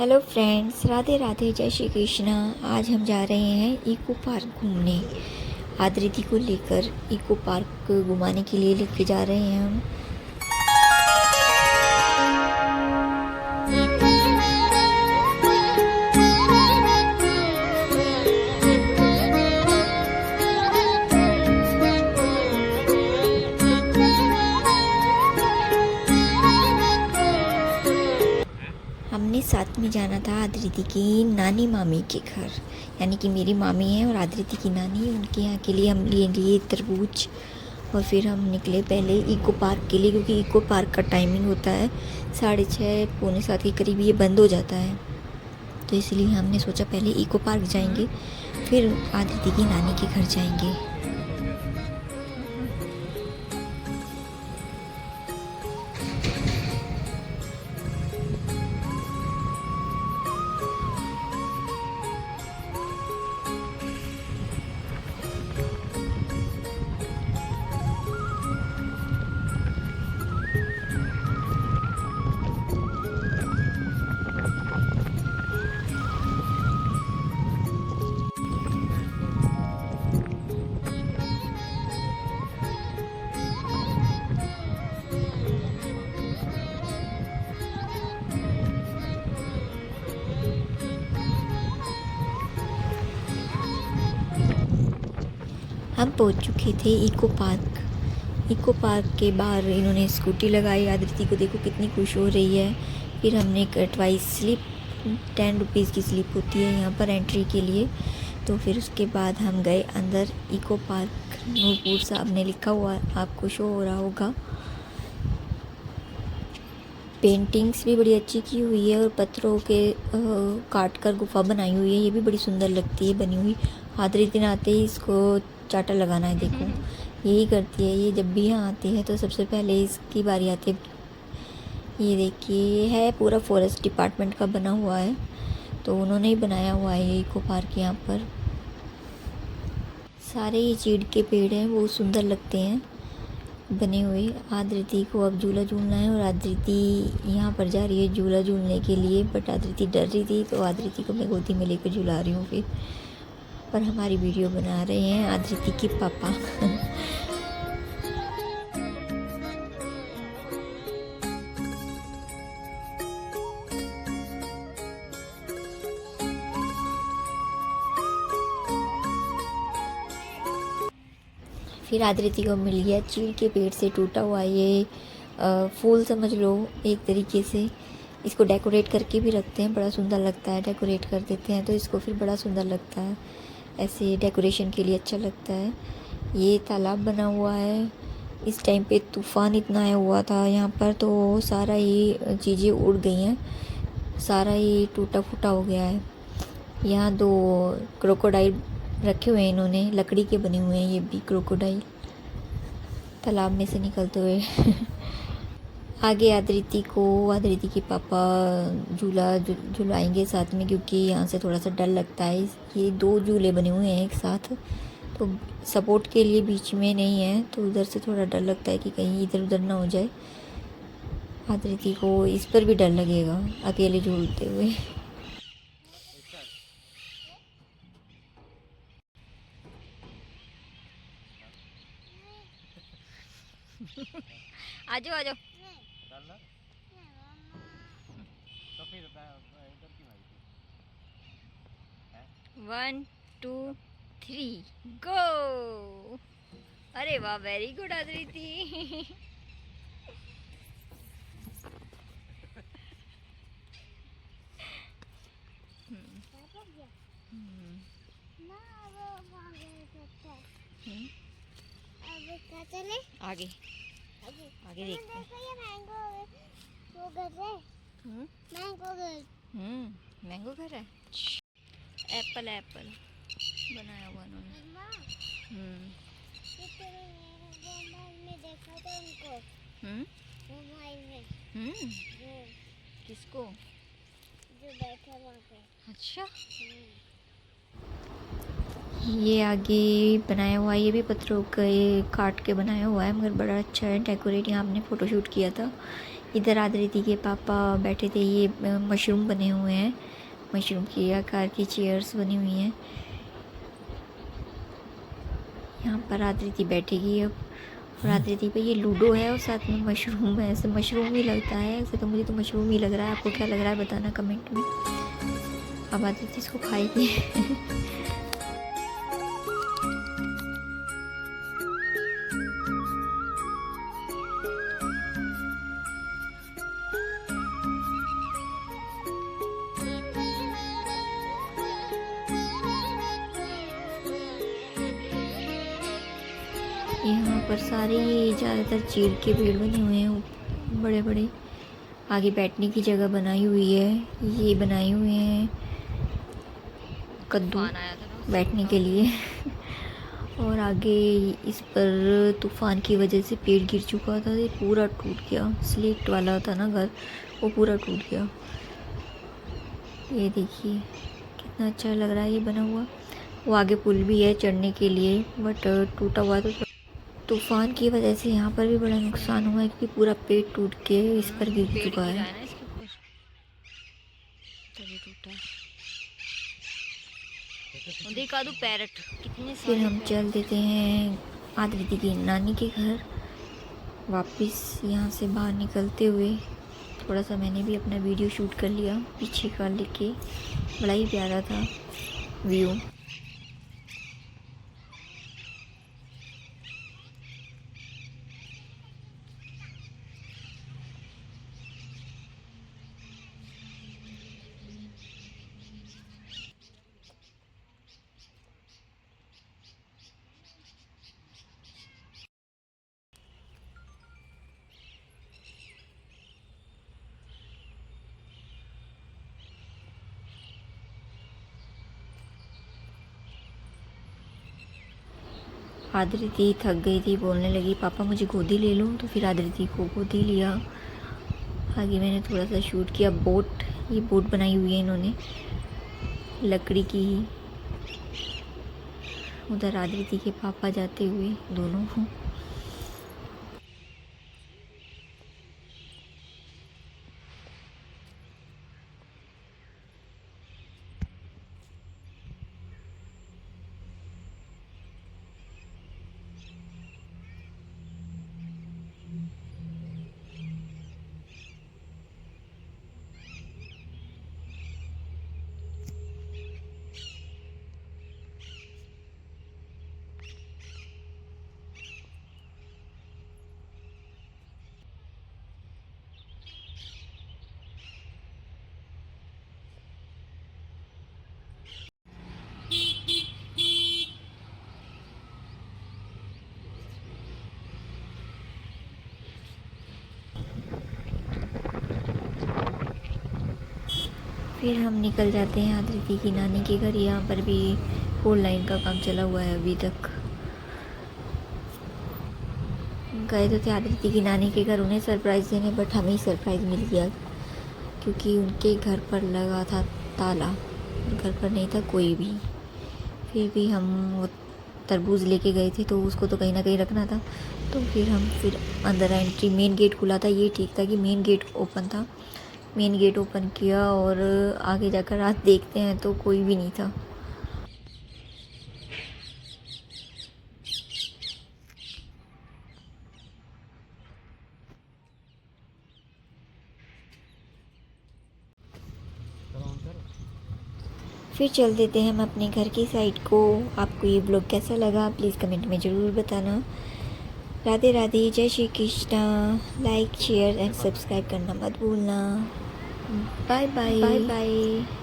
Hello friends, Radhe Radhe, जय श्री कृष्णा। आज हम जा रहे हैं इको पार्क घूमने। आदृति को लेकर इको पार्क घुमाने के लिए लेके जा रहे हैं हम। हमने साथ में जाना था आदृति की नानी मामी के घर, यानी कि मेरी मामी है और आदृति की नानी, उनके यहाँ के लिए हम लिए तरबूज। और फिर हम निकले पहले इको पार्क के लिए, क्योंकि इको पार्क का टाइमिंग होता है 6:30 पौने 7 के करीब ये बंद हो जाता है। तो इसलिए हमने सोचा पहले इको पार्क जाएंगे, फिर आदृति की नानी के घर जाएंगे। हम पहुंच चुके थे इको पार्क। इको पार्क के बाहर इन्होंने स्कूटी लगाई। आदृति को देखो कितनी खुश हो रही है। फिर हमने कटवाई स्लिप, 10 रुपीज़ की स्लिप होती है यहाँ पर एंट्री के लिए। तो फिर उसके बाद हम गए अंदर। इको पार्क नूरपुर साहब ने लिखा हुआ आपको शो हो रहा होगा। पेंटिंग्स भी बड़ी अच्छी की हुई है और पत्थरों के काट कर गुफा बनाई हुई है। ये भी बड़ी सुंदर लगती है बनी हुई। आदृति ने आते ही इसको चाटा लगाना है, देखो यही करती है ये। जब भी यहाँ आती है तो सबसे पहले इसकी बारी आती है। ये देखिए, ये है पूरा फॉरेस्ट डिपार्टमेंट का बना हुआ है, तो उन्होंने ही बनाया हुआ है ये इको पार्क। यहाँ पर सारे ये चीड़ के पेड़ हैं, वो सुंदर लगते हैं बने हुए। आदृति को अब झूला झूलना है और आदृति यहाँ पर जा रही है झूला झूलने के लिए, बट आदृति डर रही थी, तो आदृति को मैं गोदी में लेकर झुला रही हूँ। फिर पर हमारी वीडियो बना रहे हैं आदृति के पापा। फिर आदृति को मिल गया चीड़ के पेड़ से टूटा हुआ ये फूल, समझ लो एक तरीके से। इसको डेकोरेट करके भी रखते हैं, बड़ा सुंदर लगता है। डेकोरेट कर देते हैं तो इसको फिर बड़ा सुंदर लगता है, ऐसे डेकोरेशन के लिए अच्छा लगता है। ये तालाब बना हुआ है। इस टाइम पे तूफ़ान इतना आया हुआ था यहाँ पर, तो सारा ये चीज़ें उड़ गई हैं, सारा ये टूटा फूटा हो गया है। यहाँ 2 क्रोकोडाइल रखे हुए हैं इन्होंने, लकड़ी के बने हुए हैं ये भी क्रोकोडाइल, तालाब में से निकलते हुए। आगे आदृति के पापा झुलाएंगे साथ में, क्योंकि यहाँ से थोड़ा सा डर लगता है। ये 2 झूले बने हुए हैं एक साथ, तो सपोर्ट के लिए बीच में नहीं है, तो उधर से थोड़ा डर लगता है कि कहीं इधर उधर ना हो जाए। आदृति को इस पर भी डर लगेगा अकेले झूलते हुए। आजो आजो। तो फिर इधर की मारी थी। 1 2 3 गो। अरे वाह, वेरी गुड आदृति। चले आगे आगे देखते हैं। मैंगो घर है। एप्पल बनाया हुआ उन्होंने। देखा था उनको मोबाइल में। किसको? जो बैठा वहाँ पे। अच्छा, ये आगे बनाया हुआ है, ये भी पत्थरों के काट के बनाया हुआ है, मगर बड़ा अच्छा है डेकोरेट। यहाँ हमने फ़ोटोशूट किया था। इधर आदित्य के पापा बैठे थे, ये मशरूम बने हुए हैं, मशरूम की आकार की चेयर्स बनी हुई हैं। यहाँ पर आदित्य बैठेगी अब, और आदित्य पे ये लूडो है और साथ में मशरूम है। ऐसे मशरूम ही लगता है, ऐसे तो मुझे तो मशरूम ही लग रहा है। आपको क्या लग रहा है बताना कमेंट में। अब आदित्य इसको खाएगी। यहाँ पर सारे ज़्यादातर चीड़ के पेड़ बने हुए हैं बड़े बड़े। आगे बैठने की जगह बनाई हुई है, ये बनाए हुए हैं कद्दू बैठने के लिए। और आगे इस पर तूफान की वजह से पेड़ गिर चुका था, ये पूरा टूट गया। स्लेट वाला था ना घर, वो पूरा टूट गया। ये देखिए कितना अच्छा लग रहा है ये बना हुआ। वो आगे पुल भी है चढ़ने के लिए, बट टूटा हुआ। तो तूफान की वजह से यहाँ पर भी बड़ा नुकसान हुआ है, क्योंकि पूरा पेड़ टूट के इस पर गिर चुका है। देखा तो पैरट कितने। फिर हम चल देते हैं आदित्य की नानी के घर। वापस यहाँ से बाहर निकलते हुए थोड़ा सा मैंने भी अपना वीडियो शूट कर लिया पीछे का लेके, बड़ा ही प्यारा था व्यू। आदित्य थक गई थी, बोलने लगी पापा मुझे गोदी ले लो, तो फिर आदित्य को गोदी लिया। आगे मैंने थोड़ा सा शूट किया। बोट, ये बोट बनाई हुई है इन्होंने लकड़ी की ही। उधर आदित्य के पापा जाते हुए दोनों। फिर हम निकल जाते हैं आदित्य की नानी के घर। यहाँ पर भी 4 लाइन का काम चला हुआ है अभी तक। गए तो थे आदित्य की नानी के घर उन्हें सरप्राइज़ देने, बट हमें ही सरप्राइज़ मिल गया, क्योंकि उनके घर पर लगा था ताला और घर पर नहीं था कोई भी। फिर भी हम वो तरबूज लेके गए थे, तो उसको तो कहीं ना कहीं रखना था। तो फिर हम अंदर एंट्री, मेन गेट खुला था, ये ठीक था कि मेन गेट ओपन था। मेन गेट ओपन किया और आगे जाकर रात देखते हैं तो कोई भी नहीं था। फिर चल देते हैं हम अपने घर की साइड को। आपको ये ब्लॉग कैसा लगा प्लीज़ कमेंट में ज़रूर बताना। राधे राधे, जय Shri Krishna. Like share and subscribe करना मत भूलना। Bye bye bye bye.